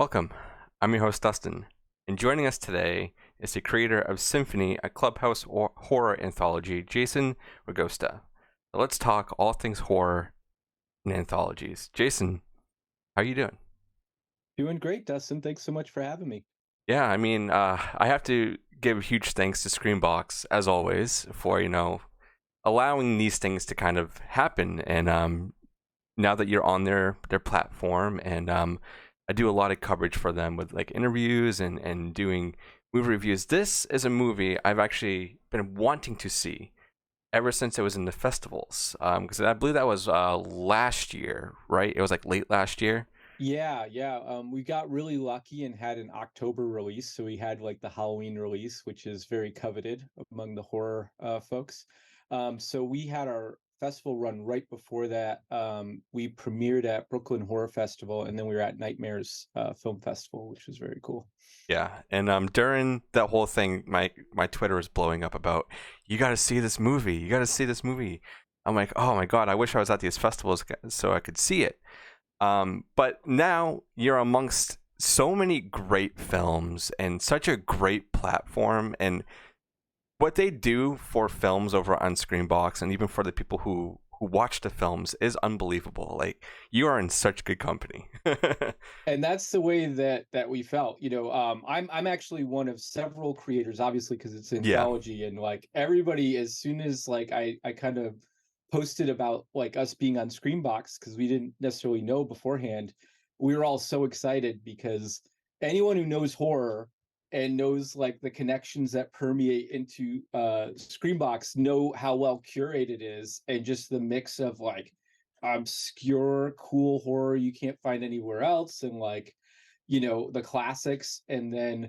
Welcome. I'm your host, Dustin, and joining us today is the creator of SYNPHONY, a Clubhouse horror anthology, Jason Ragosta. So let's talk all things horror and anthologies. Jason, how are you doing? Doing great, Dustin. Thanks so much for having me. Yeah, I have to give huge thanks to Screenbox, as always, for, allowing these things to kind of happen. And now that you're on their platform, and I do a lot of coverage for them with like interviews and doing movie reviews. This is a movie I've actually been wanting to see ever since it was in the festivals, because I believe that was last year, right? It was like late last year. Yeah. We got really lucky and had an October release, so we had like the Halloween release, which is very coveted among the horror folks. So we had our festival run right before that. We premiered at Brooklyn Horror Festival, and then we were at Nightmares Film Festival, which was very cool. Yeah, and during that whole thing, my Twitter was blowing up about, you got to see this movie. You got to see this movie. I'm like, oh my god, I wish I was at these festivals so I could see it. But now you're amongst so many great films and such a great platform, and what they do for films over on Screenbox and even for the people who watch the films is unbelievable. Like, you are in such good company. And that's the way that we felt. I'm actually one of several creators, obviously, because it's Yeah. Anthology, and like everybody, as soon as like I kind of posted about like us being on Screenbox, because we didn't necessarily know beforehand, we were all so excited because anyone who knows horror and knows like the connections that permeate into Screenbox know how well curated it is, and just the mix of like obscure cool horror you can't find anywhere else, and like the classics, and then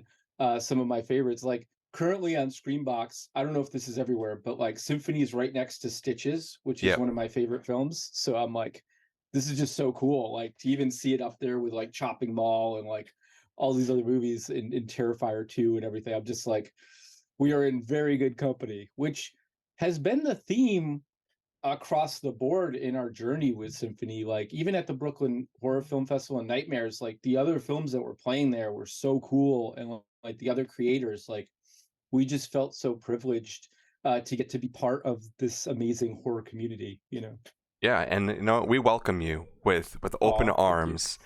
some of my favorites, like currently on Screenbox. I don't know if this is everywhere, but like Symphony is right next to Stitches, which is Yep. one of my favorite films. So I'm like, this is just so cool, like to even see it up there with like Chopping Mall and like all these other movies in Terrifier 2 and everything. I'm just like, we are in very good company, which has been the theme across the board in our journey with Symphony. Like even at the Brooklyn Horror Film Festival and Nightmares, like the other films that were playing there were so cool, and like the other creators, like we just felt so privileged to get to be part of this amazing horror community. Yeah, and we welcome you with open Oh, thank you. arms.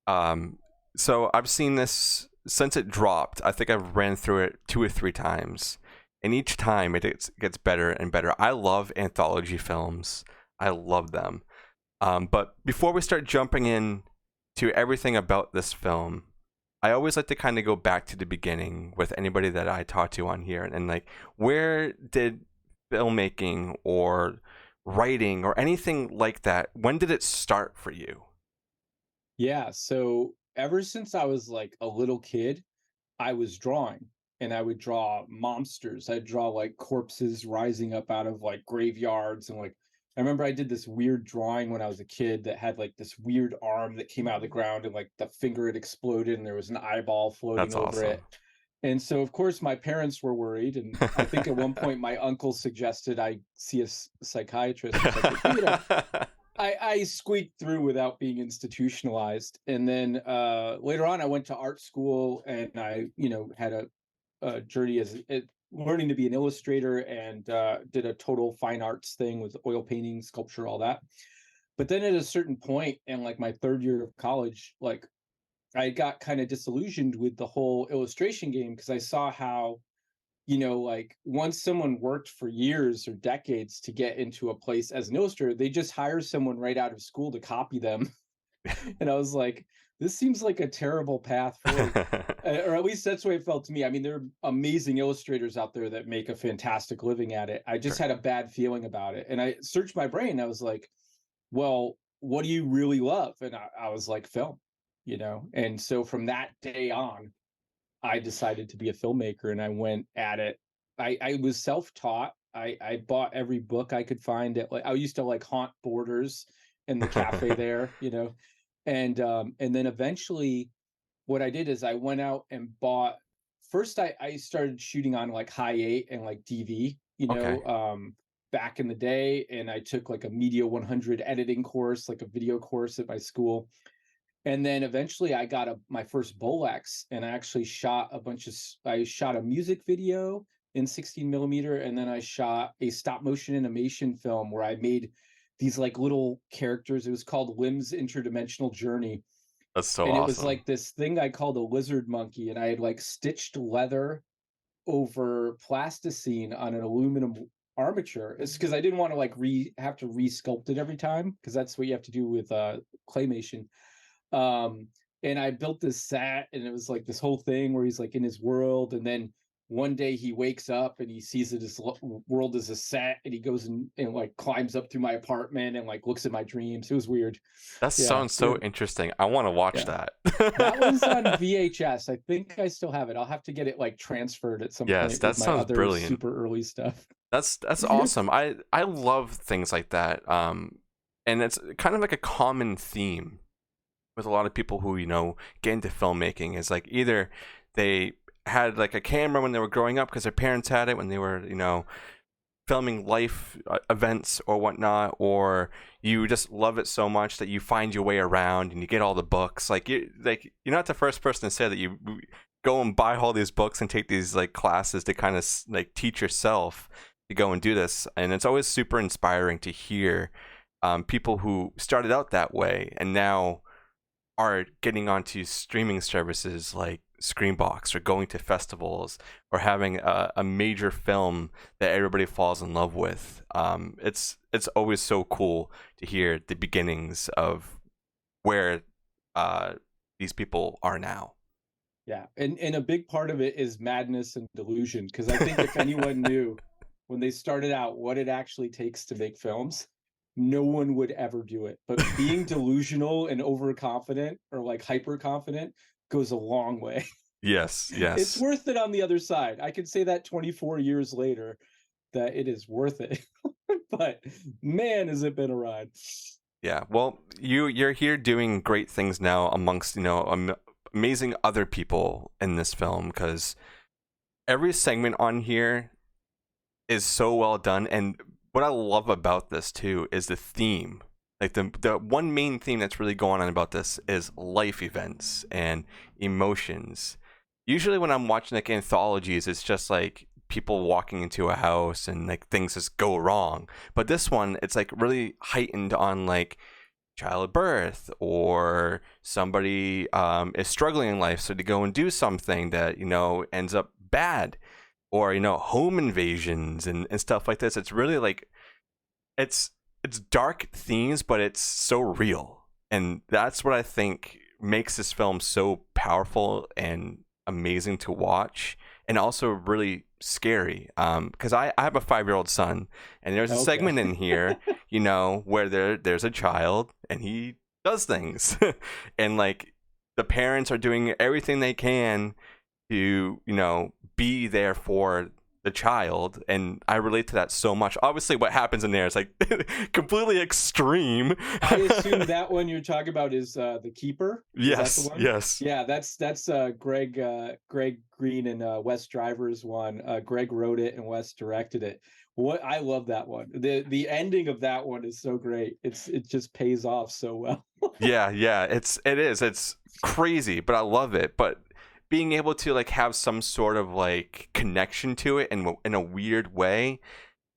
Um, so I've seen this since it dropped. I think I've ran through it 2 or 3 times, and each time it gets better and better. I love anthology films. I love them. But before we start jumping in to everything about this film, I always like to kind of go back to the beginning with anybody that I talk to on here, and like, where did filmmaking or writing or anything like that, when did it start for you? Yeah, so ever since I was like a little kid, I was drawing, and I would draw monsters. I'd draw like corpses rising up out of like graveyards, and like I remember I did this weird drawing when I was a kid that had like this weird arm that came out of the ground, and like the finger had exploded and there was an eyeball floating That's over awesome. it. And so of course my parents were worried, and I think at one point my uncle suggested I see a psychiatrist or something. But I squeaked through without being institutionalized. And then later on, I went to art school, and I, had a journey as learning to be an illustrator, and did a total fine arts thing with oil painting, sculpture, all that. But then at a certain point, in like my third year of college, like I got kind of disillusioned with the whole illustration game, because I saw how like once someone worked for years or decades to get into a place as an illustrator, they just hire someone right out of school to copy them. And I was like, this seems like a terrible path forward. Or at least that's the way it felt to me. I mean, there are amazing illustrators out there that make a fantastic living at it. I just Sure. had a bad feeling about it. And I searched my brain. I was like, well, what do you really love? And I was like, film. And so from that day on, I decided to be a filmmaker, and I went at it. I was self-taught. I bought every book I could find. At like I used to like haunt Borders in the cafe there. And then eventually what I did is I went out and bought. First I started shooting on like high 8 and like DV, Okay. back in the day, and I took like a Media 100 editing course, like a video course at my school. And then eventually I got my first Bolex, and I actually shot I shot a music video in 16 millimeter, and then I shot a stop motion animation film where I made these like little characters. It was called Lim's Interdimensional Journey. That's so And it was awesome. like this thing I called a lizard monkey, and I had like stitched leather over plasticine on an aluminum armature. It's because I didn't want to like have to re-sculpt it every time, because that's what you have to do with claymation. um and I built this set, and it was like this whole thing where he's like in his world, and then one day he wakes up and he sees that his world is a set, and he goes and like climbs up through my apartment and like looks at my dreams. It was weird. That Yeah, sounds so interesting. I want to watch yeah, that. that was on VHS. I think I still have it. I'll have to get it like transferred at some Yes, point that with my sounds other brilliant. super early stuff. That's awesome. I love things like that. And it's kind of like a common theme with a lot of people who, get into filmmaking, is like either they had like a camera when they were growing up because their parents had it when they were, filming life events or whatnot, or you just love it so much that you find your way around and you get all the books. You're not the first person to say that you go and buy all these books and take these like classes to kind of like teach yourself to go and do this. And it's always super inspiring to hear people who started out that way and now are getting onto streaming services like Screenbox, or going to festivals, or having a major film that everybody falls in love with. It's always so cool to hear the beginnings of where uh, these people are now. Yeah, and a big part of it is madness and delusion, because I think if anyone knew when they started out what it actually takes to make films, no one would ever do it. But being delusional and overconfident, or like hyper confident, goes a long way. Yes, It's yes. worth it on the other side. I can say that 24 years later, that it is worth it. But man, has it been a ride. Yeah. Well, you're here doing great things now amongst, amazing other people in this film, because every segment on here is so well done. And what I love about this too is the theme. Like the one main theme that's really going on about this is life events and emotions. Usually when I'm watching like anthologies, it's just like people walking into a house and like things just go wrong. But this one, it's like really heightened on like childbirth, or somebody is struggling in life, so to go and do something that ends up bad, or home invasions and stuff like this. It's really like it's it's dark themes, but it's so real, and that's what I think makes this film so powerful and amazing to watch, and also really scary. Because I have a 5-year-old son, and there's a Okay. segment in here, where there's a child and he does things, and like the parents are doing everything they can to be there for the child, and I relate to that so much. Obviously what happens in there is like completely extreme. I assume that one you're talking about is the Keeper. Is that the Yes, one? yes. Yeah, that's Greg Green and Wes Driver's one. Greg wrote it and Wes directed it. What I love that one. The ending of that one is so great. It just pays off so well. Yeah, it's crazy, but I love it. But being able to like have some sort of like connection to it in a weird way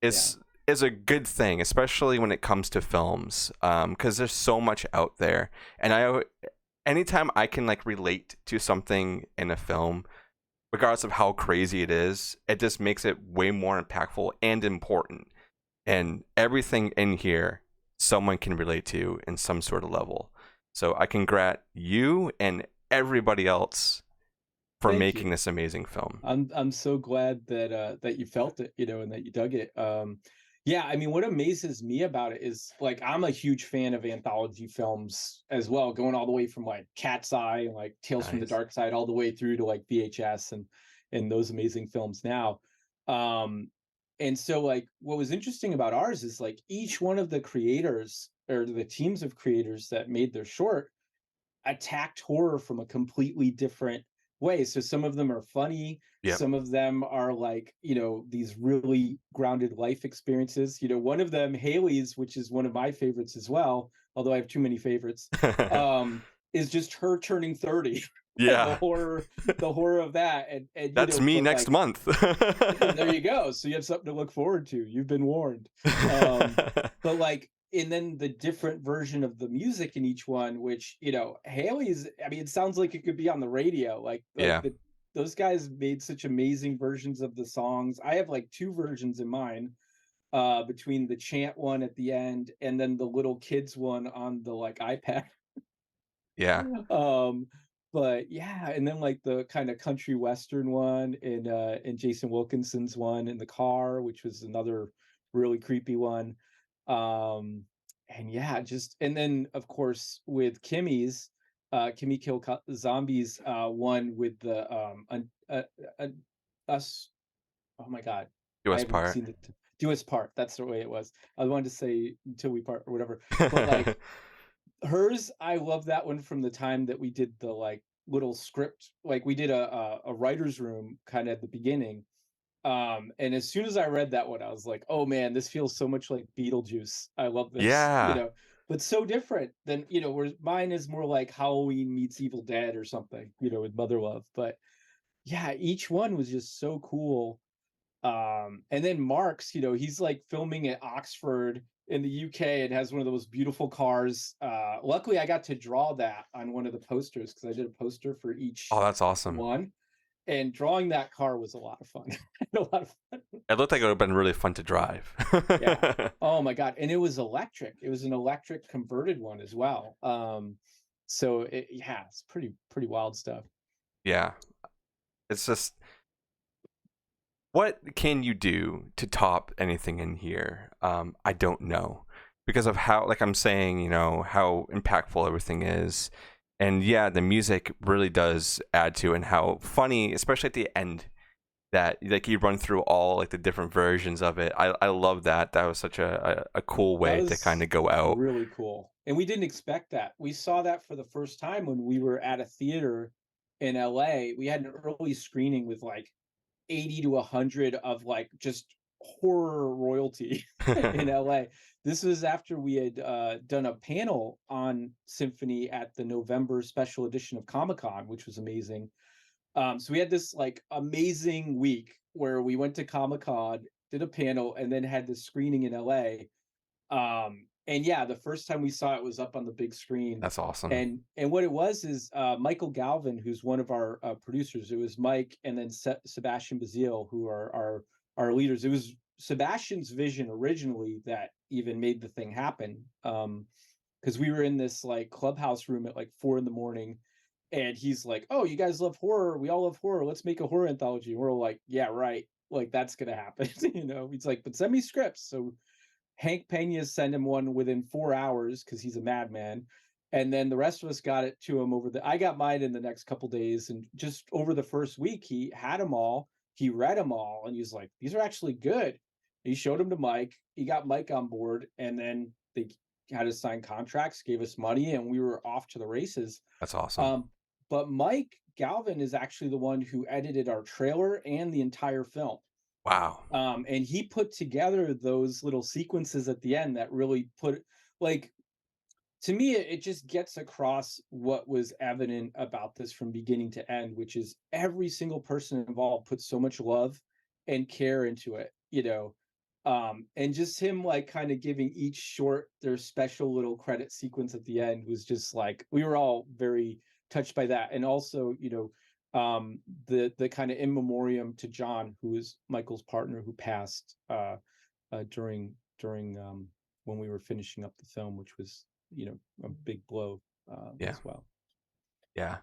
Yeah. is is a good thing, especially when it comes to films, because there's so much out there, and anytime I can like relate to something in a film, regardless of how crazy it is, it just makes it way more impactful and important. And everything in here, someone can relate to in some sort of level. So I congrat you and everybody else for Thank making you. this amazing film. I'm so glad that you felt it, and that you dug it. Yeah, I mean, what amazes me about it is like I'm a huge fan of anthology films as well, going all the way from like Cat's Eye and like Tales from the Nice. Dark Side all the way through to like VHS and those amazing films now. Um and so like what was interesting about ours is like each one of the creators, or the teams of creators that made their short, attacked horror from a completely different way. So some of them are funny, Yep. some of them are like, these really grounded life experiences. One of them, Haley's, which is one of my favorites as well, although I have too many favorites. Um, is just her turning 30 and Yeah, the horror of that. And that's me but next like, month. there you go. So you have something to look forward to. You've been warned. Um, but like, and then the different version of the music in each one, which, Haley's, I mean, it sounds like it could be on the radio. Yeah, those guys made such amazing versions of the songs. I have like two versions in mine, between the chant one at the end and then the little kids one on the like iPad. yeah. um but yeah, and then like the kind of country western one and Jason Wilkinson's one in the car, which was another really creepy one. And yeah, just, and then of course with Kimmy Kill Zombies one with the us, oh my god, I US haven't part. seen the do us part, that's the way it was. I wanted to say until we part or whatever, but like hers, I love that one from the time that we did the like little script. Like we did a writer's room kind of at the beginning. And as soon as I read that one, I was like, oh man, this feels so much like Beetlejuice. I love this, Yeah. but so different than, where mine is more like Halloween meets Evil Dead or something, with Mother Love. But yeah, each one was just so cool. And then Mark's, he's like filming at Oxford in the UK and has one of those beautiful cars. Luckily I got to draw that on one of the posters because I did a poster for Oh, each that's awesome. one, and drawing that car was a lot of fun. A lot of fun. It looked like it would have been really fun to drive. Yeah. Oh my god. And it was electric. It was an electric converted one as well. So yeah, it's pretty wild stuff. Yeah. It's just, what can you do to top anything in here? I don't know, because of how, like I'm saying, how impactful everything is, and yeah, the music really does add to, and how funny, especially at the end, that like you run through all like the different versions of it. I love that. That was such a cool That way to kind was of go out. really cool. And we didn't expect that. We saw that for the first time when we were at a theater in LA. We had an early screening with like 80 to 100 of like just horror royalty in LA. This was after we had done a panel on Symphony at the November special edition of Comic-Con, which was amazing. So we had this like amazing week where we went to Comic-Con, did a panel, and then had this screening in LA. And yeah, the first time we saw it was up on the big screen. That's awesome. And what it was is Michael Galvin, who's one of our producers. It was Mike and then Sebastian Bazile, who are our leaders. It was Sebastian's vision originally that even made the thing happen. Because we were in this like clubhouse room at like 4 a.m, and he's like, "Oh, you guys love horror. We all love horror. Let's make a horror anthology." And we're all like, "Yeah, right. Like that's gonna happen." He's like, "But send me scripts." So Hank Pena sent him one within 4 hours because he's a madman. And then the rest of us got it to him I got mine in the next couple days. And just over the first week, he had them all. He read them all and he's like, these are actually good. He showed them to Mike. He got Mike on board. And then they had us sign contracts, gave us money, and we were off to the races. That's awesome. But Mike Galvin is actually the one who edited our trailer and the entire film. Wow. And he put together those little sequences at the end that really put, like, to me, it just gets across what was evident about this from beginning to end, which is every single person involved put so much love and care into it, and just him like kind of giving each short their special little credit sequence at the end was just like, we were all very touched by that. And also, the kind of in memoriam to John, who is Michael's partner, who passed during when we were finishing up the film, which was, a big blow Yeah. as well. Yeah.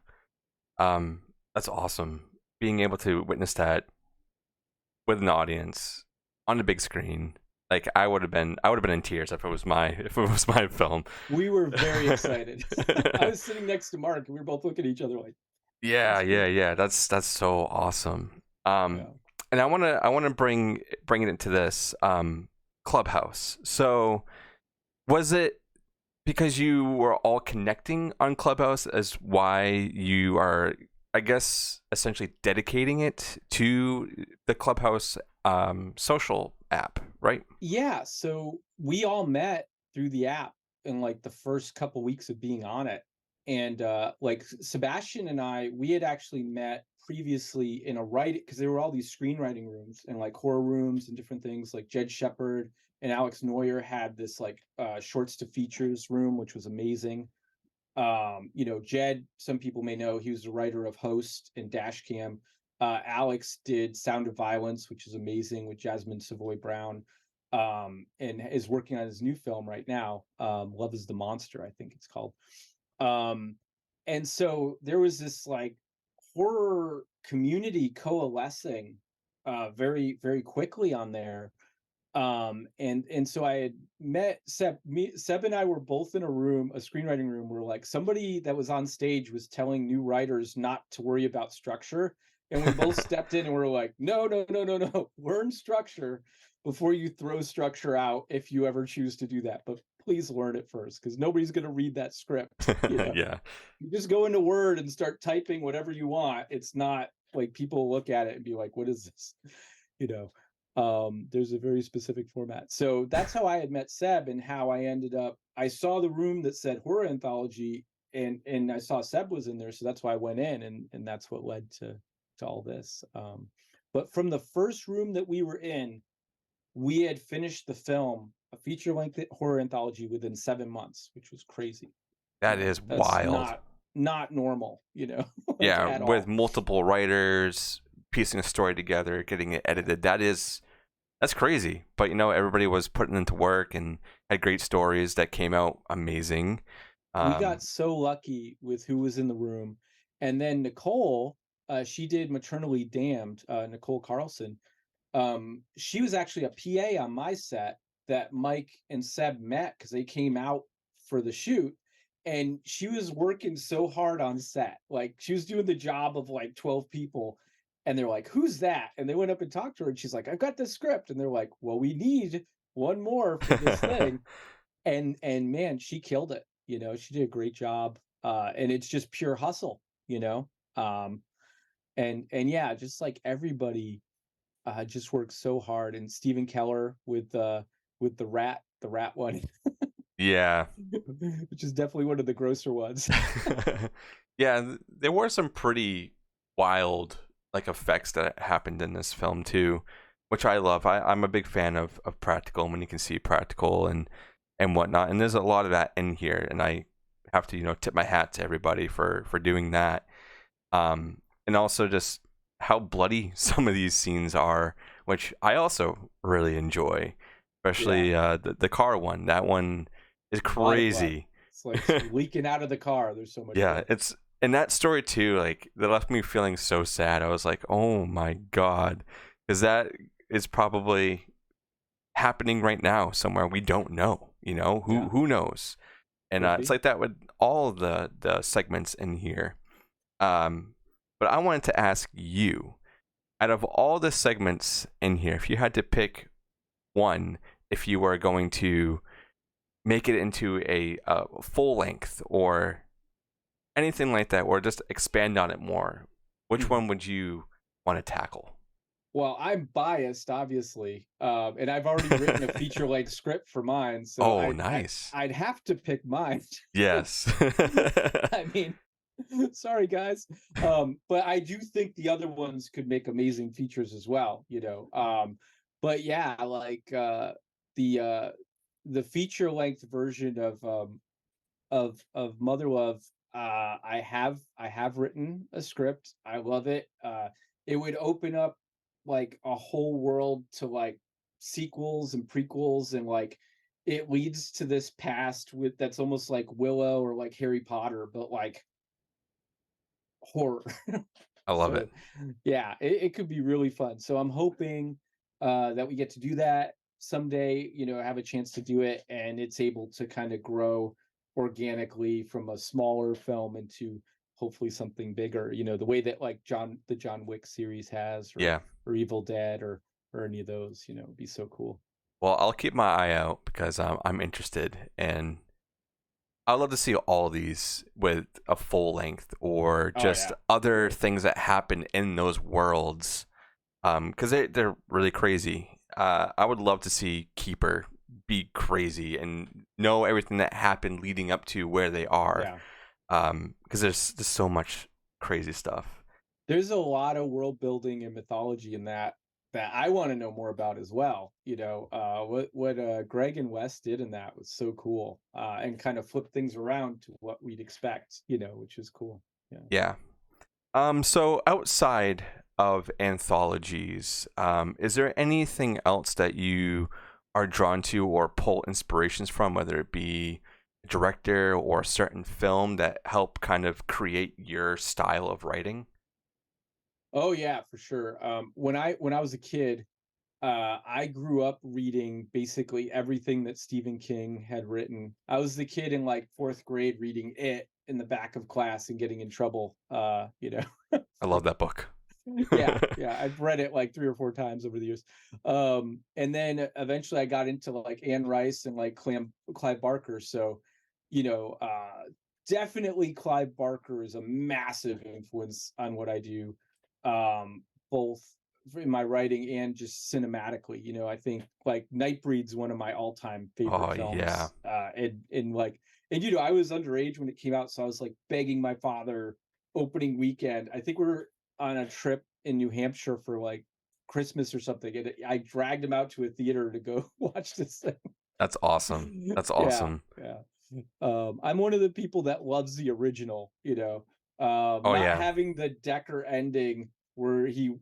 That's awesome. Being able to witness that with an audience on the big screen. Like I would have been in tears if it was my film. We were very excited. I was sitting next to Mark and we were both looking at each other like, Yeah. That's so awesome. yeah. And I wanna bring it into this Clubhouse. So was it because you were all connecting on Clubhouse as why you are, I guess, essentially dedicating it to the Clubhouse social app, right? Yeah, so we all met through the app in like the first couple weeks of being on it. And like Sebastian and I, we had actually met previously in a writing, because there were all these screenwriting rooms and like horror rooms and different things. Like Jed Shepard and Alex Neuer had this like shorts to features room, which was amazing. Jed, some people may know, he was the writer of Host and Dashcam. Alex did Sound of Violence, which is amazing, with Jasmine Savoy Brown, and is working on his new film right now. Love is the Monster, I think it's called. And so there was this like horror community coalescing very, very quickly on there. And so I had met Seb. Seb and I were both in a room, a screenwriting room, where like somebody that was on stage was telling new writers not to worry about structure, and we both stepped in and we were like, no, no, no, no, no, learn structure before you throw structure out, if you ever choose to do that. But please learn it first, because nobody's going to read that script. Yeah. You just go into Word and start typing whatever you want. It's not like people look at it and be like, what is this? you know there's a very specific format. So that's how I had met Seb, and how I ended up, I saw the room that said horror anthology, and I saw Seb was in there, so that's why I went in, and that's what led to all this. But from the first room that we were in, we had finished the film, a feature length horror anthology, within 7 months, which was crazy. That is That's wild. not normal, like, Yeah, at with all. multiple writers piecing a story together, getting it edited. That's crazy. But everybody was putting into work and had great stories that came out amazing. We got so lucky with who was in the room. And then Nicole, she did Maternally Damned, Nicole Carlson. She was actually a PA on my set that Mike and Seb met, because they came out for the shoot. And she was working so hard on set. Like, she was doing the job of like 12 people. And they're like, who's that? And they went up and talked to her, and she's like, I've got the script. And they're like, well, we need one more for this thing. And man, she killed it. She did a great job. And it's just pure hustle. Um, and yeah, just like everybody just works so hard. And Stephen Keller with the rat one, Yeah. which is definitely one of the grosser ones. Yeah, there were some pretty wild like effects that happened in this film too, which I love. I'm a big fan of practical, when you can see practical and whatnot. And there's a lot of that in here, and I have to tip my hat to everybody for doing that. And also just how bloody some of these scenes are, which I also really enjoy, especially the car one. That one is crazy. It's like leaking out of the car. There's so much. Yeah, it's in that story too. Like, that left me feeling so sad. I was like, oh my god, because that is probably happening right now somewhere. We don't know. Who knows? And it's like that with all of the segments in here. But I wanted to ask you, out of all the segments in here, if you had to pick one, if you were going to make it into a full length or anything like that, or just expand on it more, which one would you want to tackle? Well, I'm biased, obviously, and I've already written a feature-length script for mine, so nice. I'd have to pick mine. Yes. I mean, sorry guys, but I do think the other ones could make amazing features as well. But yeah, like the feature-length version of Mother Love, I have written a script. I love it. It would open up like a whole world to like sequels and prequels, and like it leads to this past with that's almost like Willow or like Harry Potter, but like horror. I love it. Yeah, it could be really fun. So I'm hoping that we get to do that someday, have a chance to do it, and it's able to kind of grow organically from a smaller film into hopefully something bigger, the way that like the John Wick series has, or Evil Dead, or any of those. It'd be so cool. Well, I'll keep my eye out, because I'm interested, and I'd love to see all these with a full length, or just other things that happen in those worlds, because they're really crazy. I would love to see Keeper be crazy and know everything that happened leading up to where they are. because there's just so much crazy stuff. There's a lot of world building and mythology in that I want to know more about as well. What Greg and Wes did in that was so cool, and kind of flipped things around to what we'd expect, which is cool. Yeah. Yeah. So outside of anthologies, is there anything else that you are drawn to or pull inspirations from, whether it be a director or a certain film that help kind of create your style of writing? Oh yeah, for sure. When I was a kid, I grew up reading basically everything that Stephen King had written. I was the kid in like fourth grade reading it in the back of class and getting in trouble. I love that book. Yeah, I've read it like 3 or 4 times over the years. And then eventually I got into like Anne Rice and like Clive Barker. So, you know, uh, definitely Clive Barker is a massive influence on what I do, both in my writing and just cinematically. I think like Nightbreed's one of my all-time favorite Oh yeah. films. I was underage when it came out, so I was like begging my father opening weekend. I think we were on a trip in New Hampshire for like Christmas or something, and I dragged him out to a theater to go watch this thing. That's awesome. That's Yeah, awesome. yeah. I'm one of the people that loves the original, Oh not yeah. having the Decker ending where he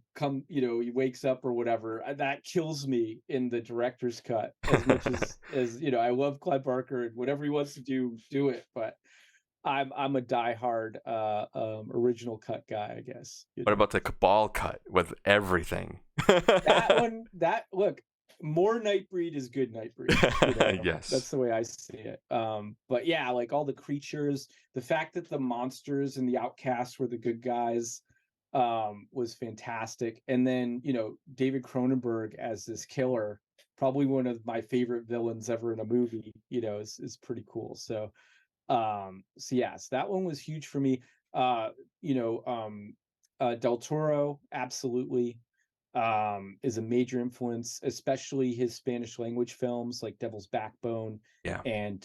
wakes up or whatever. That kills me in the director's cut as much as I love Clive Barker and whatever he wants to do it, but I'm a diehard original cut guy, I guess. What about the Cabal cut with everything? That one, that look, more Nightbreed is good Nightbreed. That's Yes. the way I see it. But yeah, like all the creatures, the fact that the monsters and the outcasts were the good guys, was fantastic. And then David Cronenberg as this killer, probably one of my favorite villains ever in a movie. Is pretty cool. So yes, that one was huge for me. uh you know um Del Toro absolutely is a major influence, especially his Spanish language films like Devil's Backbone Yeah. and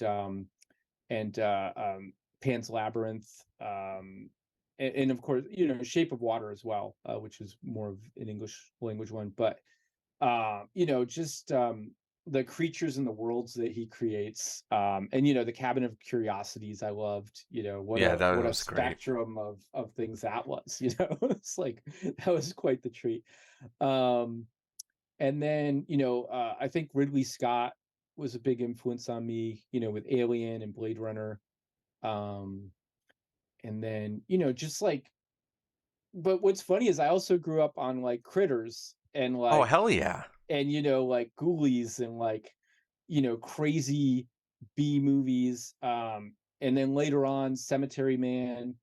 Pan's Labyrinth, and of course Shape of Water as well, which is more of an English language one. But just the creatures and the worlds that he creates, and the Cabinet of Curiosities I loved. What Yeah, a that what a was great. spectrum of things that was. It's like that was quite the treat. um and then I think Ridley Scott was a big influence on me, with Alien and Blade Runner. um and then just like, but what's funny is I also grew up on like Critters and Oh, like, hell yeah. like Ghoulies and like crazy B movies. And then later on Cemetery Man,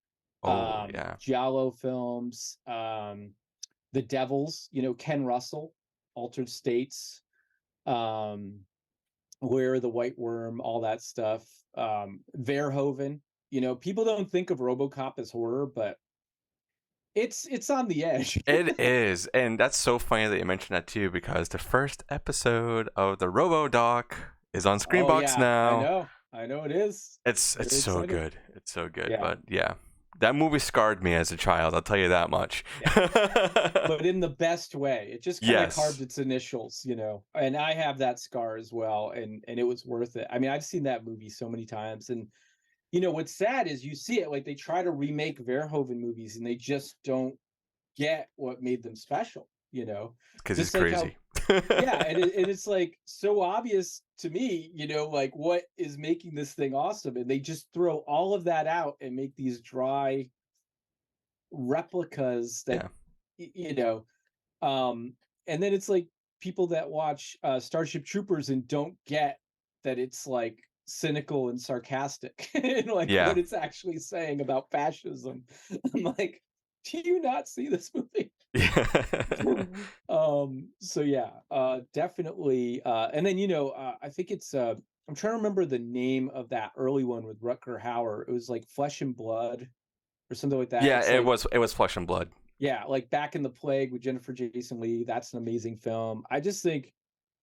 Oh, yeah. Giallo films, The Devils, Ken Russell, Altered States, um Where the White Worm, all that stuff. Verhoeven. People don't think of RoboCop as horror, but it's on the edge. It is. And that's so funny that you mentioned that too, because the first episode of the Robo Doc is on Oh Screenbox yeah, I now. know. I know it is. It's Very so exciting. good. It's so good. Yeah. But yeah. That movie scarred me as a child, I'll tell you that much. Yeah. But in the best way. It just kind of carved Yes. its initials, And I have that scar as well, and it was worth it. I mean, I've seen that movie so many times, and what's sad is you see it like they try to remake Verhoeven movies and they just don't get what made them special, Because he's Just like how, crazy. yeah, and it's like so obvious to me, like what is making this thing awesome, and they just throw all of that out and make these dry replicas that Yeah. y- you know um and then it's like people that watch Starship Troopers and don't get that it's like cynical and sarcastic and like Yeah. what it's actually saying about fascism. I'm like, do you not see this movie? Yeah. So yeah, definitely. And then I think it's I'm trying to remember the name of that early one with Rutger Hauer. It was like Flesh and Blood or something like that. Yeah, It's like, it was Flesh and Blood. yeah, like Back in the Plague with Jennifer Jason Leigh. That's an amazing film. I just think,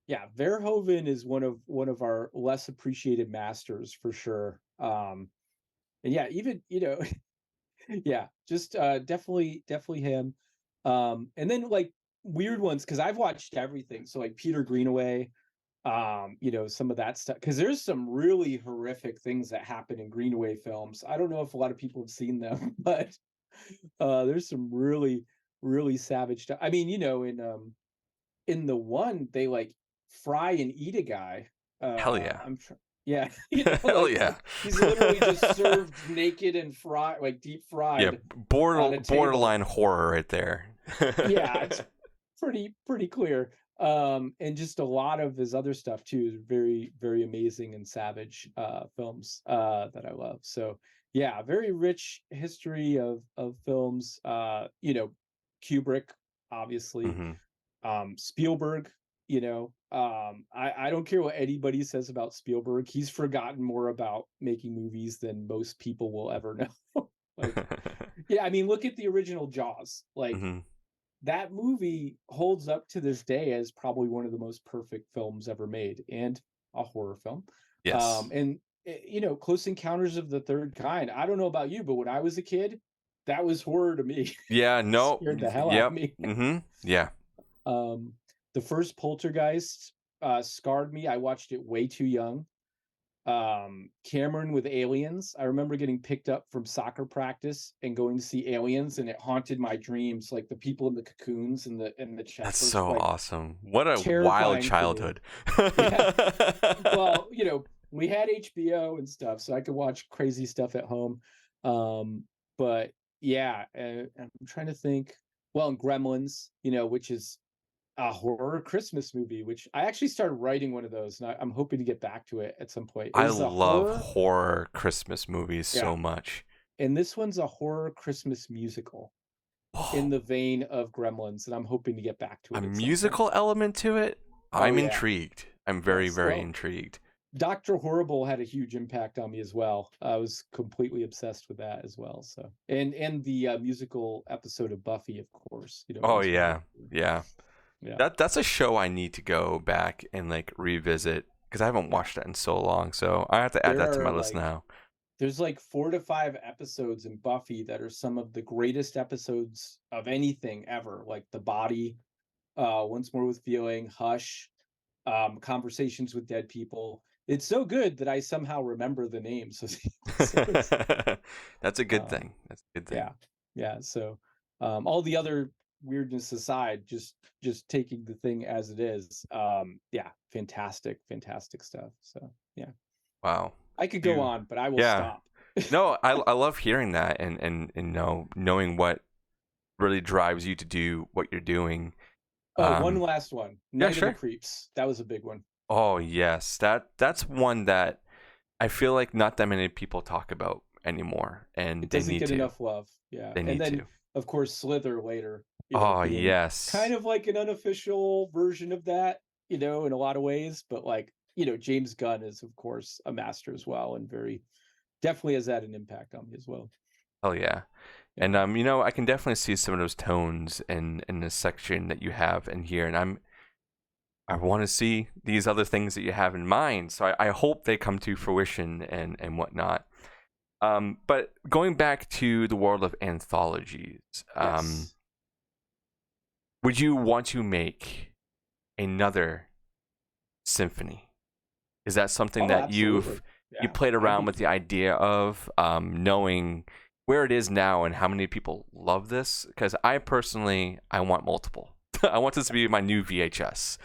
yeah, Verhoeven is one of our less appreciated masters for sure. And yeah, even yeah, just definitely him. And then like weird ones because I've watched everything. So like Peter Greenaway, some of that stuff because there's some really horrific things that happen in Greenaway films. I don't know if a lot of people have seen them, but there's some really really savage stuff. I mean, in the one they like fry and eat a guy. Hell yeah. Yeah, Hell like yeah. he's literally just served naked and fried, like deep Yeah, fried on a table. borderline horror right there. Yeah, it's pretty clear. And just a lot of his other stuff too is very very amazing and savage films that I love. So yeah, very rich history of films. Kubrick, obviously, hmm Spielberg. I don't care what anybody says about Spielberg. He's forgotten more about making movies than most people will ever know. Like, yeah, I mean, look at the original Jaws. Like hmm that movie holds up to this day as probably one of the most perfect films ever made, and a horror film. Yes. And Close Encounters of the Third Kind. I don't know about you, but when I was a kid, that was horror to me. Yeah, no. Scared the hell out of Yep. me. Yeah. Um, the first Poltergeist scarred me. I watched it way too young. Cameron with Aliens. I remember getting picked up from soccer practice and going to see Aliens, and it haunted my dreams. Like the people in the cocoons and the That's chest, so like awesome. What a wild terrifying for me. childhood. Yeah. Well, we had HBO and stuff, so I could watch crazy stuff at home. But yeah, I'm trying to think. Well, and Gremlins, which is a horror Christmas movie, which I actually started writing one of those, and I'm hoping to get back to it at some point. It I was a love horror, horror Christmas movies yeah, so much. and this one's a horror Christmas musical in Oh, the vein of Gremlins, and I'm hoping to get back to a it at some point. musical element to it? Oh I'm yeah, intrigued. I'm very, yes. very Well, intrigued. Doctor Horrible had a huge impact on me as well. I was completely obsessed with that as well. So, and the musical episode of Buffy, of course, Oh was one of yeah. Yeah. yeah, That's a show I need to go back and like revisit because I haven't yeah. watched that in so long. So I have to add There that to my are list like now. there's like 4 to 5 episodes in Buffy that are some of the greatest episodes of anything ever. Like The Body, Once More with Feeling, Hush, Conversations with Dead People. It's so good that I somehow remember the names of the episodes. That's a good Um, thing. That's a good thing. yeah, yeah. So all the other weirdness aside, just taking the thing as it is. Yeah, fantastic stuff. So yeah, Wow. I could go You, on, but I will yeah. stop. No, I love hearing that and knowing what really drives you to do what you're doing. Oh, one last one. Yeah, Night of the sure. Creeps. That was a big one. Oh yes, that's one that I feel like not that many people talk about anymore, and It they doesn't need get to. enough love. Yeah. They And need then to. of course Slither later, Oh being kind yes. of like an unofficial version of that, in a lot of ways, but like, James Gunn is of course a master as well and very definitely has had an impact on me as well. Oh yeah. Yeah. And I can definitely see some of those tones in the section that you have in here, and I want to see these other things that you have in mind. So I hope they come to fruition and whatnot. But going back to the world of anthologies, Yes. would you want to make another symphony? Is that something Oh, that absolutely. you Yeah. played I'd around be with the idea of knowing where it is now and how many people love this? Because I want multiple. I want this to be my new VHS.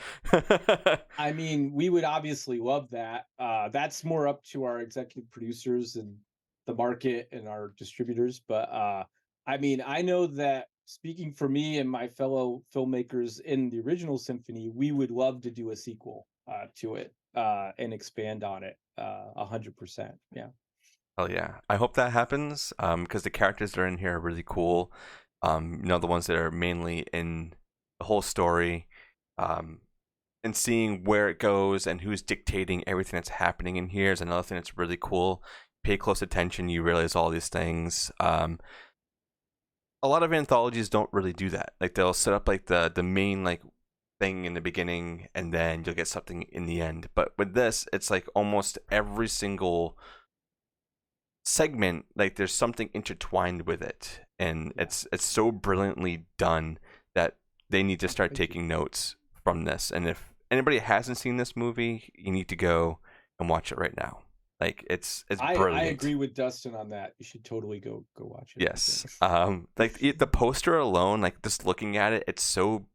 I mean, we would obviously love that. That's more up to our executive producers and the market and our distributors. But I mean, I know that speaking for me and my fellow filmmakers in the original symphony, we would love to do a sequel to it and expand on it 100%. Yeah. Hell yeah. I hope that happens because the characters that are in here are really cool. The ones that are mainly in the whole story. Um, and seeing where it goes and who's dictating everything that's happening in here is another thing that's really cool. Pay close attention, you realize all these things. A lot of anthologies don't really do that. Like they'll set up like the main like thing in the beginning and then you'll get something in the end. But with this, it's like almost every single segment, like there's something intertwined with it, and Yeah. it's so brilliantly done that they need to Oh, start thank you. taking notes from this. And if anybody hasn't seen this movie, you need to go and watch it right now. Like it's I brilliant. agree with Dustin on that. You should totally go watch it. I Yes. think. Like the poster alone, like just looking at it, it's so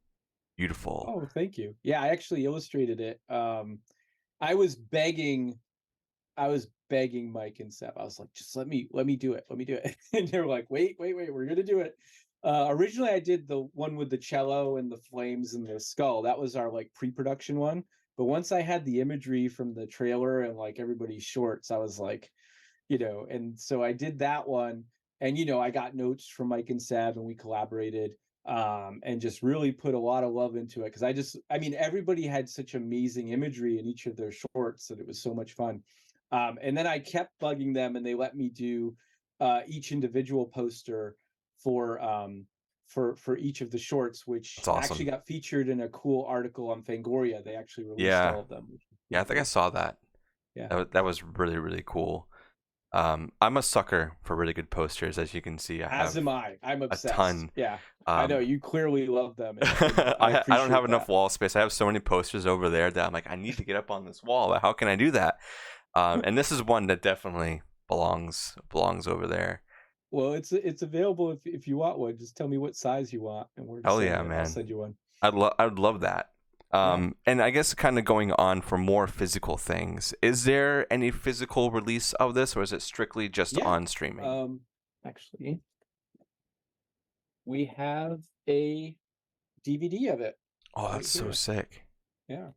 beautiful. Oh, thank you. Yeah, I actually illustrated it. I was begging I was begging Mike and Seb. I was like, just let me do it. Let me do it. And they were like, wait, we're gonna do it. Originally I did the one with the cello and the flames and the skull. That was our like pre-production one. But once I had the imagery from the trailer and like everybody's shorts, I was like, and so I did that one. And I got notes from Mike and Seb and we collaborated, and just really put a lot of love into it. Cause I mean, everybody had such amazing imagery in each of their shorts that it was so much fun. And then I kept bugging them, and they let me do each individual poster for for each of the shorts, which That's actually awesome. got featured in a cool article on Fangoria. They actually released Yeah. all of them, which was Yeah, pretty I think I cool. saw that. Yeah. That was really, really cool. I'm a sucker for really good posters, as you can see. I As have am I. I'm a obsessed. ton. Yeah. I know Um, you clearly love them, and I I don't have appreciate enough that. wall space. I have so many posters over there that I'm like, I need to get up on this wall. But how can I do that? And this is one that definitely belongs over there. Well, it's available if you want one. Just tell me what size you want and where to Hell send yeah, it. I'll man. send you one. I'd love that. Yeah. And I guess kind of going on for more physical things. Is there any physical release of this, or is it strictly just Yeah. on streaming? Um Actually, we have a DVD of it Oh, right that's so here. sick. Yeah.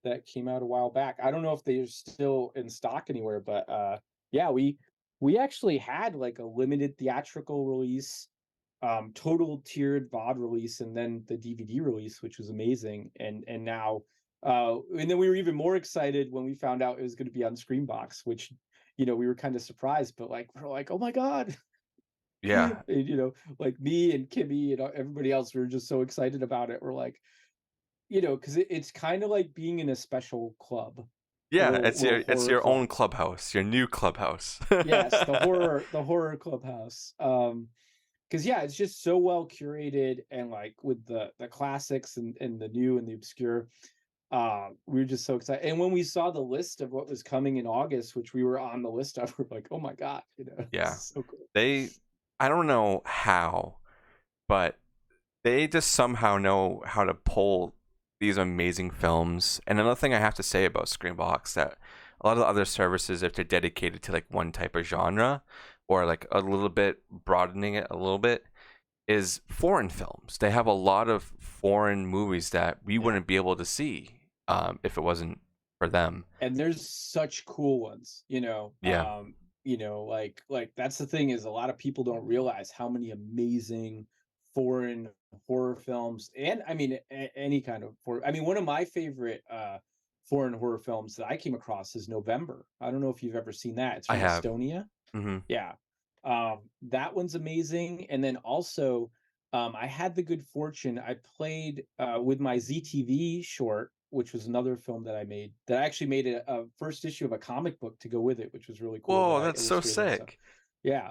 That came out a while back. I don't know if they're still in stock anywhere, but yeah, we actually had like a limited theatrical release, total tiered VOD release, and then the DVD release, which was amazing. And now and then we were even more excited when we found out it was going to be on Screenbox, which we were kind of surprised, but like we're like, oh my god. And, Yeah, like me and Kimmy and everybody else, we were just so excited about it. We're like, because it's kind of like being in a special club, yeah. little It's horror your own club. clubhouse, your new clubhouse. Yes, the horror clubhouse. Because yeah, it's just so well curated, and like with the classics and the new and the obscure. We were just so excited, and when we saw the list of what was coming in August, which we were on the list of, we're like, oh my god, Yeah, it's so cool. they. I don't know how, but they just somehow know how to pull these amazing films. And another thing I have to say about Screenbox, that a lot of the other services, if they're dedicated to like one type of genre or like a little bit broadening it a little bit, is foreign films. They have a lot of foreign movies that we Yeah. wouldn't be able to see if it wasn't for them. And there's such cool ones, Yeah, like that's the thing, is a lot of people don't realize how many amazing foreign horror films, and I mean any kind of horror. I mean, one of my favorite foreign horror films that I came across is November. I don't know if you've ever seen that. It's I from have. Estonia. Hmm. Yeah. That one's amazing. And then also, I had the good fortune, I played with my ZTV short, which was another film that I made, that I actually made a first issue of a comic book to go with it, which was really cool, that Whoa, I that's so illustrated. So sick. yeah.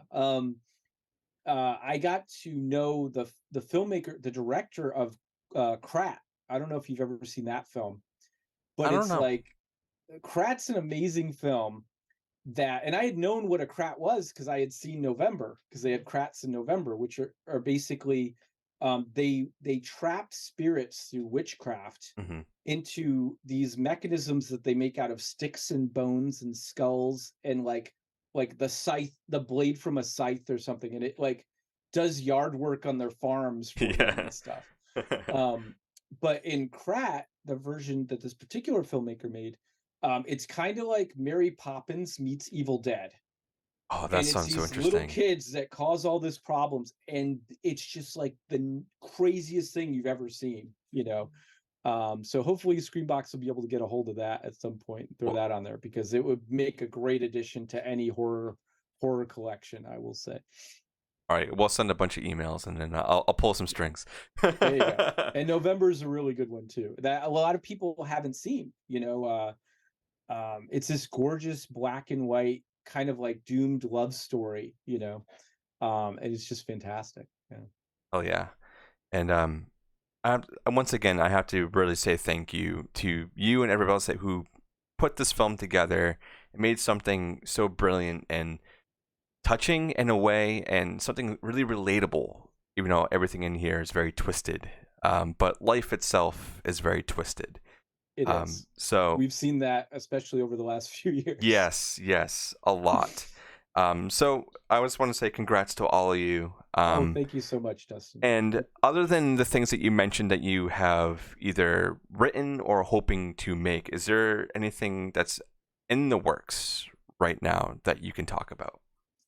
I got to know the filmmaker, the director of Krat. I don't know if you've ever seen that film, I but don't it's know. like Krat's an amazing film. And I had known what a krat was because I had seen November, because they had krats in November, which are basically, they trap spirits through witchcraft Hmm. into these mechanisms that they make out of sticks and bones and skulls, and like the blade from a scythe or something, and it like does yard work on their farms for them Yeah. and stuff. um but in Krat, the version that this particular filmmaker made, it's kind of like Mary Poppins meets Evil Dead. Oh, that And it's sounds so these little interesting. kids that cause all this problems, and it's just like the craziest thing you've ever seen. So hopefully Screenbox will be able to get a hold of that at some point and throw Well, that on there, because it would make a great addition to any horror collection, I will say. all right, we'll send a bunch of emails and then I'll pull some strings. There you go. And November is a really good one too, that a lot of people haven't seen. It's this gorgeous black and white kind of like doomed love story, and it's just fantastic. Yeah. Oh yeah. And once again, I have to really say thank you to you and everybody else who put this film together and made something so brilliant and touching in a way, and something really relatable. Even though everything in here is very twisted, but life itself is very twisted. It is. So We've seen that, especially over the last few years. yes, a lot. So I just want to say congrats to all of you. Oh, thank you so much, Dustin. And other than the things that you mentioned that you have either written or hoping to make, is there anything that's in the works right now that you can talk about?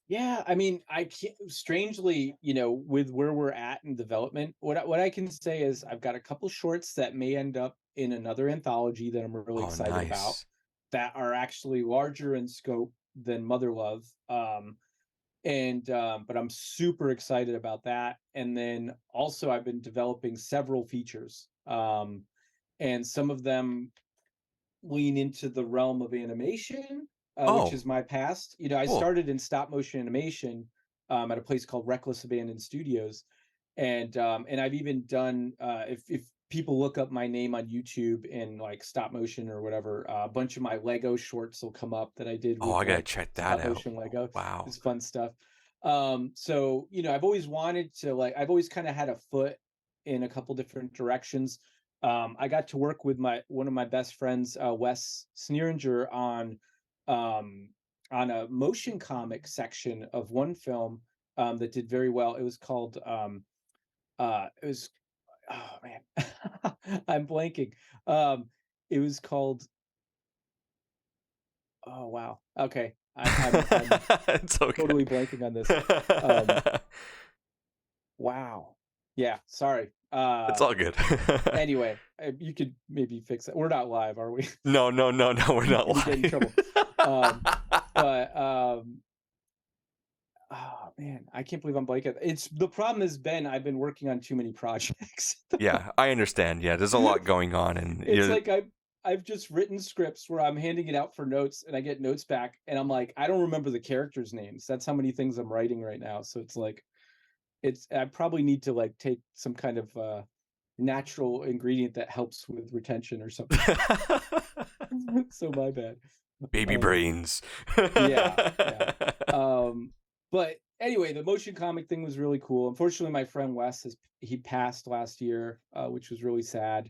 Yeah, I mean, I can't, strangely, with where we're at in development, what I can say is I've got a couple shorts that may end up in another anthology that I'm really Oh, excited about, nice. that are actually larger in scope than Mother Love. And But I'm super excited about that. And then also I've been developing several features. And some of them lean into the realm of animation, which Oh, is my past. I cool. started in stop motion animation at a place called Reckless Abandoned Studios, and I've even done if people look up my name on YouTube in like stop motion or whatever, a bunch of my Lego shorts will come up that I did Oh, with I gotta like check that stop out. motion Lego. Wow. It's fun stuff. So I've always wanted to, like, I've always kind of had a foot in a couple different directions. I got to work with my one of my best friends, Wes Sneeringer, um, on a motion comic section of one film that did very well. It was called it was oh man, I'm blanking. Um, it was called, oh wow, okay, I'm It's okay. totally blanking on this. Um, wow, yeah, sorry. It's all good. Anyway, you could maybe fix it. We're not live, are we? No, we're not Gonna get in lying. trouble. Um, but Oh man, I can't believe I'm blanking. It's the problem has been I've been working on too many projects. Yeah, I understand. Yeah, there's a lot going on, and It's you like I've just written scripts where I'm handing it out for notes and I get notes back and I'm like, I don't remember the characters' names. That's how many things I'm writing right now. So it's like I probably need to like take some kind of natural ingredient that helps with retention or something. So my bad. baby Um brains. yeah, yeah. But anyway, the motion comic thing was really cool. Unfortunately, my friend Wes he passed last year, which was really sad.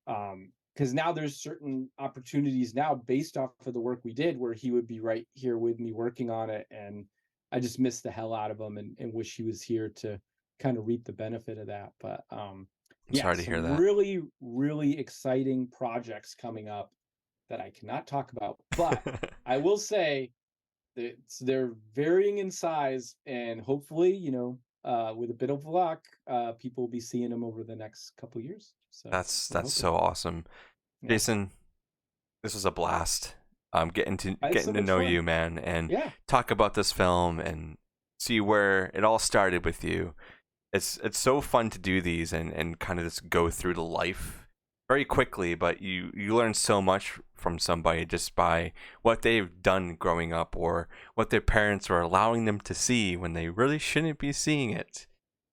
Because now there's certain opportunities now based off of the work we did where he would be right here with me working on it, and I just miss the hell out of him and wish he was here to kind of reap the benefit of that. But I'm yeah, sorry to hear some that. really, really exciting projects coming up that I cannot talk about. But I will say they're varying in size, and hopefully, with a bit of luck, people will be seeing them over the next couple years. So we're That's hoping. so awesome, Yeah, Jason. This was a blast. I had so Getting to much know fun. you, man, and Yeah, talk about this film and see where it all started with you. It's so fun to do these and kind of just go through the life very quickly, but you learn so much from somebody just by what they've done growing up or what their parents are allowing them to see when they really shouldn't be seeing it.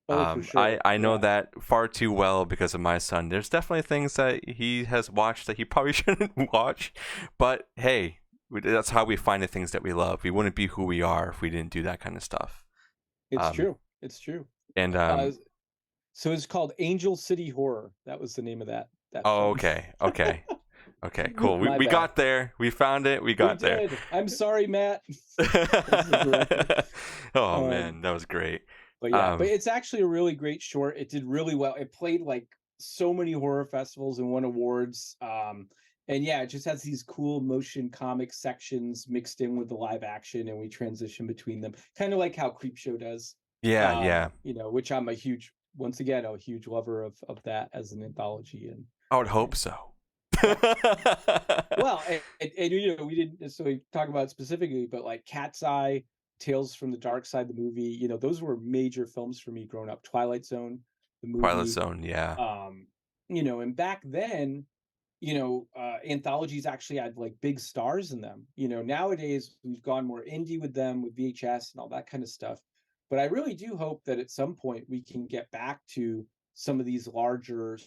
oh for sure. I know Yeah, that far too well because of my son. There's definitely things that he has watched that he probably shouldn't watch, but hey, that's how we find the things that we love. We wouldn't be who we are if we didn't do that kind of stuff. it's Um, true. It's true. and Uh, so it's called Angel City Horror. That was the name of that Oh, film. okay, cool. My We bad. got there. We found it. We We got there. did. I'm sorry, Matt. That's the director. Oh Um, man, that was great. but yeah, but Um, it's actually a really great short. It did really well. It played like so many horror festivals and won awards. And yeah, it just has these cool motion comic sections mixed in with the live action, and we transition between them, kind of like how Creepshow does. yeah, Which I'm once again a huge lover of that as an anthology, I would hope and so. yeah. Well, and we didn't necessarily talk about it specifically, but like Cat's Eye, Tales from the Dark Side, the movie, those were major films for me growing up. Twilight Zone, the Twilight movie, Zone, yeah. and back then, anthologies actually had like big stars in them. Nowadays we've gone more indie with them, with VHS and all that kind of stuff. But I really do hope that at some point we can get back to some of these larger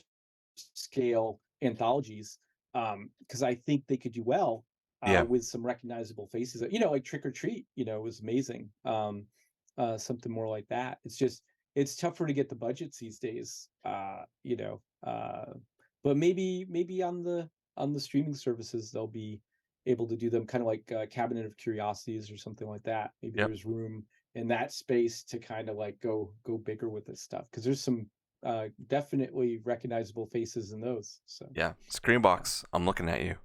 scale anthologies, because I think they could do well Yeah. with some recognizable faces. Like Trick or Treat, was amazing. Something more like that. It's tougher to get the budgets these days. But maybe on the streaming services they'll be able to do them, kind of like Cabinet of Curiosities or something like that. Maybe Yep. there's room in that space to kind of like go bigger with this stuff, because there's some definitely recognizable faces in those. So Yeah. Screenbox, I'm looking at you.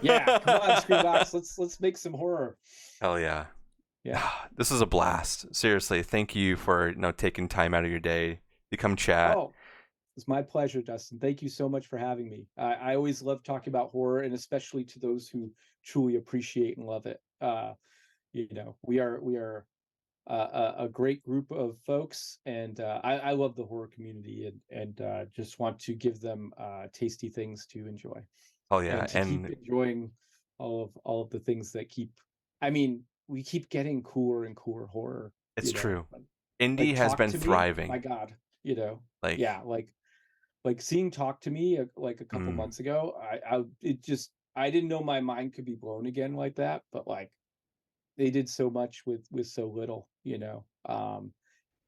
yeah, come on, Screenbox, let's make some horror. Hell yeah. Yeah. This is a blast. Seriously, thank you for taking time out of your day to come chat. Oh, it's my pleasure, Dustin. Thank you so much for having me. I always love talking about horror, and especially to those who truly appreciate and love it. We are a great group of folks, and I love the horror community, and just want to give them tasty things to enjoy, Oh yeah, and to keep and enjoying all of the things that keep. I mean, we keep getting cooler and cooler horror. it's true. Like Indie has Talk been to Me. My thriving. God, Like, yeah, like seeing Talk to Me like a couple mm, months ago. I didn't know my mind could be blown again like that, but like they did so much with so little, and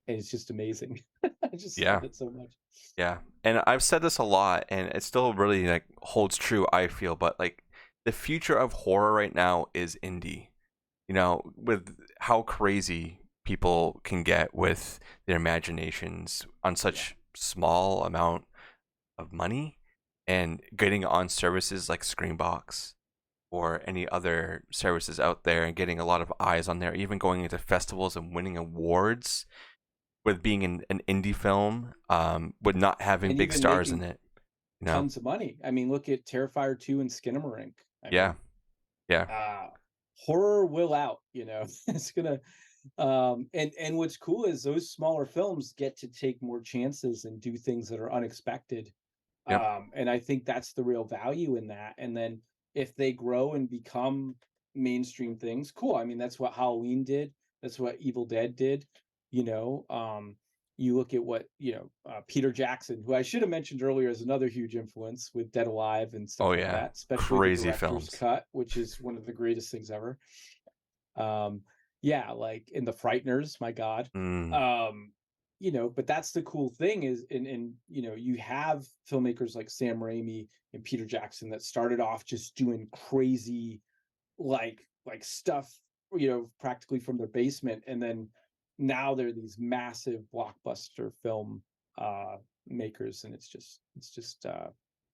it's just amazing. I just yeah, love it so much. yeah. And I've said this a lot, and it still really holds true. I feel, but like the future of horror right now is indie. With how crazy people can get with their imaginations on Yeah. such small amount of money, and getting on services like Screenbox or any other services out there and getting a lot of eyes on there, even going into festivals and winning awards with being an indie film, with not having And big even stars in making it. tons of money. I mean, look at Terrifier 2 and Skinamarink. I Yeah, mean, yeah, uh horror will out, it's gonna and what's cool is those smaller films get to take more chances and do things that are unexpected. yep, And I think that's the real value in that. And then if they grow and become mainstream things, cool. I mean, that's what Halloween did. That's what Evil Dead did. You know, you look at what Peter Jackson, who I should have mentioned earlier, is another huge influence with Dead Alive and oh stuff like yeah, that. Especially the crazy director's films. cut, which is one of the greatest things ever. Um, yeah, like in The Frighteners, my God. Mm, Um, but that's the cool thing is, you have filmmakers like Sam Raimi and Peter Jackson that started off just doing crazy, like stuff, practically from their basement, and then now they're these massive blockbuster film uh makers, and it's just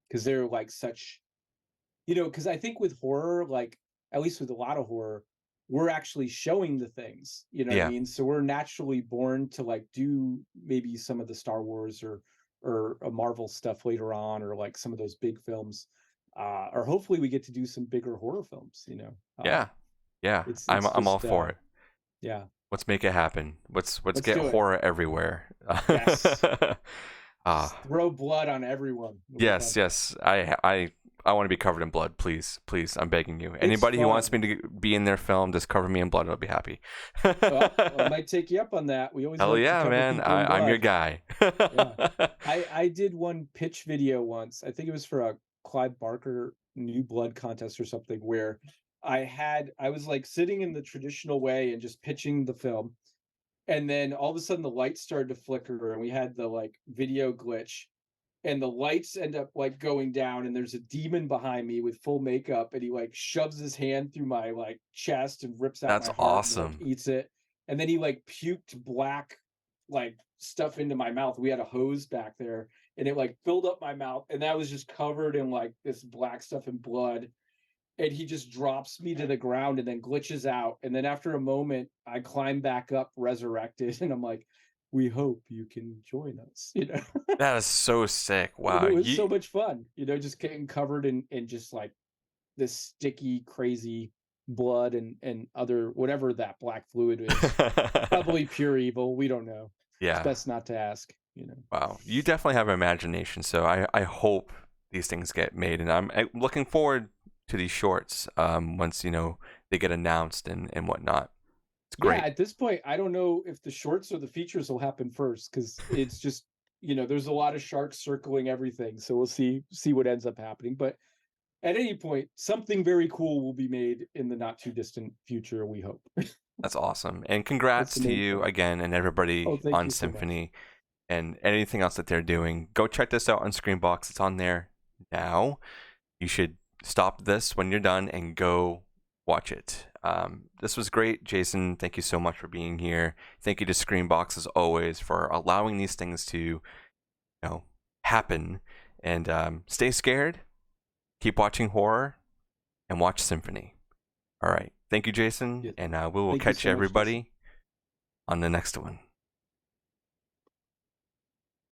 because they're like such, because I think with horror, like at least with a lot of horror, we're actually showing the things, you know what I yeah, mean? So we're naturally born to like do maybe some of the Star Wars or a Marvel stuff later on, or like some of those big films. Or hopefully we get to do some bigger horror films, yeah, yeah. I'm it's I'm all just for it. yeah, Let's make it happen. Let's let's get do it. horror everywhere. Yes. Ah, Just throw blood on everyone. It'll be yes, fun. yes. I want to be covered in blood, please, please. I'm begging you. It's Anybody who wants fun. me to be in their film, just cover me in blood. I'll be happy. Well, I might take you up on that. We always Hell like to yeah, cover man! people in I'm your blood. guy. Yeah. I did one pitch video once. I think it was for a Clive Barker New Blood contest or something, where I was like sitting in the traditional way and just pitching the film. And then all of a sudden the lights started to flicker and we had the like video glitch, and the lights end up like going down, and there's a demon behind me with full makeup, and he like shoves his hand through my like chest and rips out That's my heart and like awesome. eats it. And then he like puked black like stuff into my mouth. We had a hose back there, and it like filled up my mouth, and that was just covered in like this black stuff and blood. And he just drops me to the ground and then glitches out. And then after a moment, I climb back up resurrected, and I'm like, we hope you can join us, That is so sick. And Wow. it was so much fun, just getting covered in just like this sticky, crazy blood and other whatever that black fluid is. Probably pure evil. We don't know. It's Yeah. best not to ask. Wow. You definitely have imagination, so I hope these things get made, and I'm looking forward to these shorts once they get announced and whatnot. It's Yeah, great. at this point, I don't know if the shorts or the features will happen first, because it's just, there's a lot of sharks circling everything. So we'll see what ends up happening. But at any point, something very cool will be made in the not too distant future, we hope. That's awesome, and That's congrats the to main you thing. again and Oh, everybody thank on you so much. Symphony and anything else that they're doing. Go check this out on Screenbox. It's on there now. You should stop this when you're done and go watch it. This was great, Jason. Thank you so much for being here. Thank you to Screenbox as always for allowing these things to happen. And stay scared. Keep watching horror and watch Symphony. All right. Thank you, Jason. Yeah. And we will Thank you catch so much, Jason. everybody on the next one.